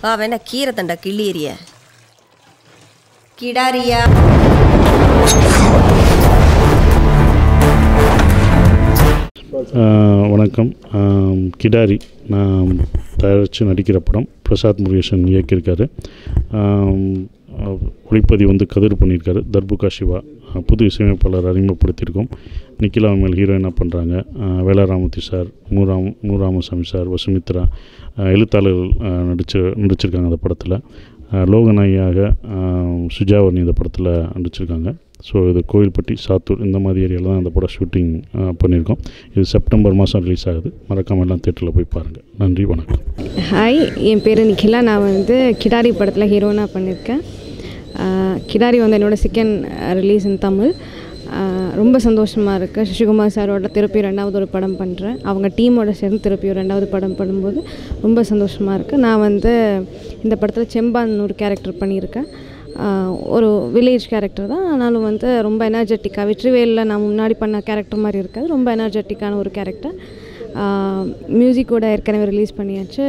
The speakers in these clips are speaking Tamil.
வேணா கீரை தண்டா கிள்ளியறிய கிடாரியா. வணக்கம். கிடாரி நான் தயாரித்து நடிக்கிற படம். பிரசாத் முருகேசன் இயக்கியிருக்காரு. ஒளிப்பதிவு கதிர் பண்ணியிருக்காரு. தர்புகா சிவா புது இசையமைப்பாளர் அறிமுகப்படுத்தியிருக்கோம். நிக்கிலா மேல் ஹீரோயினாக பண்ணுறாங்க. வேலாராமூர்த்தி சார், மூராமசாமி சார், வசுமித்ரா எழுத்தாளர்கள் நடிச்சிருக்காங்க அந்த படத்தில். லோகநாயகியாக சுஜாவர்ணி இந்த படத்தில் நடிச்சிருக்காங்க. ஸோ இது கோயில்பட்டி, சாத்தூர் இந்த மாதிரி ஏரியாவில் தான் அந்த படம் ஷூட்டிங் பண்ணியிருக்கோம். இது செப்டம்பர் மாதம் ரிலீஸ் ஆகுது. மறக்காமல் எல்லாம் தேட்டரில் போய் பாருங்கள். நன்றி, வணக்கம். ஹாய், என் பேர் நிக்கிலா. நான் கிடாரி படத்தில் ஹீரோயினாக பண்ணியிருக்கேன். கிடாரி என்னோடய செகண்ட் ரிலீஸ் இன் தமிழ். ரொம்ப சந்தோஷமாக இருக்குது. சசிகுமார் சாரோட திருப்பி 2வது ஒரு படம் பண்ணுறேன். அவங்க டீமோட சேர்ந்து திருப்பி ஒரு 2வது படம் பண்ணும்போது ரொம்ப சந்தோஷமாக இருக்குது. நான் இந்த படத்தில் செம்பான் ஒரு கேரக்டர் பண்ணியிருக்கேன். ஒரு வில்லேஜ் கேரக்டர் தான். ஆனாலும் ரொம்ப எனர்ஜெட்டிக்காக, வெற்றிவேலில் நான் முன்னாடி பண்ண கேரக்டர் மாதிரி இருக்காது. ரொம்ப எனர்ஜெட்டிக்கான ஒரு கேரக்டர். மியூசிக்கோட ஏற்கனவே ரிலீஸ் பண்ணியாச்சு.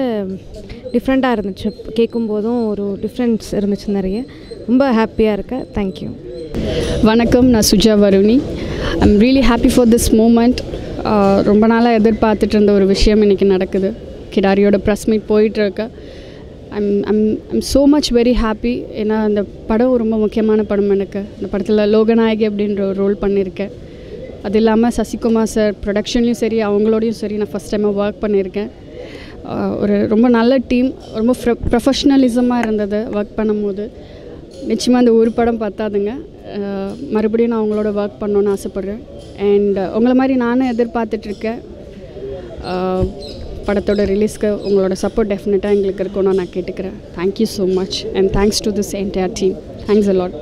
டிஃப்ரெண்ட்டாக இருந்துச்சு. கேட்கும்போதும் ஒரு டிஃப்ரென்ஸ் இருந்துச்சு நிறைய. ரொம்ப ஹாப்பியாக இருக்கேன். தேங்க்யூ. வணக்கம், நான் Suja Varuni. I'm really happy for this moment. ரொம்ப நாளாக எதிர்பார்த்துட்டு இருந்த ஒரு விஷயம் இன்றைக்கி நடக்குது. கிடாரியோட ப்ரெஸ் மீட் போயிட்டுருக்கு. I'm so much very happy. ஏன்னா அந்த படம் ரொம்ப முக்கியமான படம் எனக்கு. இந்த படத்தில் லோகநாயகி அப்படின்ற ஒரு ரோல் பண்ணியிருக்கேன். அது இல்லாமல் சசிகுமார் சார் ப்ரொடக்ஷன்லேயும் சரி, அவங்களோடையும் சரி நான் ஃபஸ்ட் டைமாக ஒர்க் பண்ணியிருக்கேன். ஒரு ரொம்ப நல்ல டீம், ரொம்ப ப்ரொஃபஷ்னலிசமாக இருந்தது ஒர்க் பண்ணும்போது. நிச்சயமாக அந்த ஒரு படம் பார்த்தாதுங்க. மறுபடியும் நான் அவங்களோட ஒர்க் பண்ணணுன்னு ஆசைப்பட்றேன். அண்ட் உங்களை மாதிரி நானும் எதிர்பார்த்துட்ருக்கேன். படத்தோட ரிலீஸ்க்கு உங்களோட சப்போர்ட் டெஃபினட்டாக எங்களுக்கு இருக்கணும்னு நான் கேட்டுக்கிறேன். Thank you so much and thanks to this entire team. Thanks a lot.